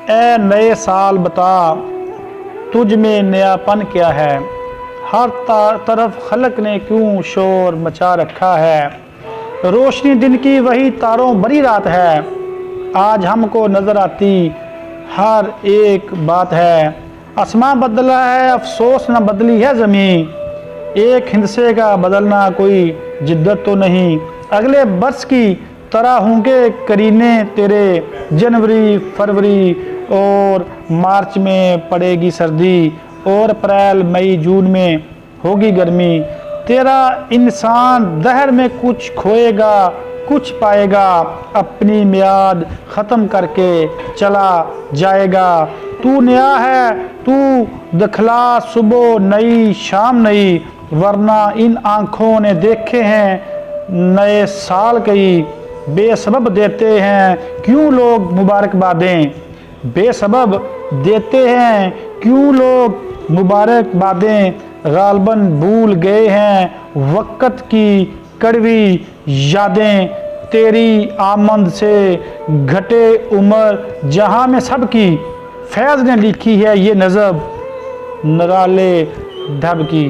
ए नए साल बता तुझ में नयापन क्या है, हर तरफ खलक ने क्यों शोर मचा रखा है। रोशनी दिन की वही तारों भरी रात है, आज हमको नजर आती हर एक बात है। आसमां बदला है अफसोस न बदली है ज़मीं, एक हिंसे का बदलना कोई जिद्दत तो नहीं। अगले बरस की तरह होंगे करीने तेरे, जनवरी फरवरी और मार्च में पड़ेगी सर्दी, और अप्रैल मई जून में होगी गर्मी। तेरा इंसान दहर में कुछ खोएगा कुछ पाएगा, अपनी मियाद ख़त्म करके चला जाएगा। तू नया है तू दिखला सुबह नई शाम नई, वरना इन आँखों ने देखे हैं नए साल कई। बेसबब देते हैं क्यों लोग मुबारकबादें, बेसबब देते हैं क्यों लोग मुबारकबादें, गालबन भूल गए हैं वक़्त की कड़वी यादें। तेरी आमद से घटे उम्र जहां में सबकी, फैज़ ने लिखी है ये नज़म नराले ढब की।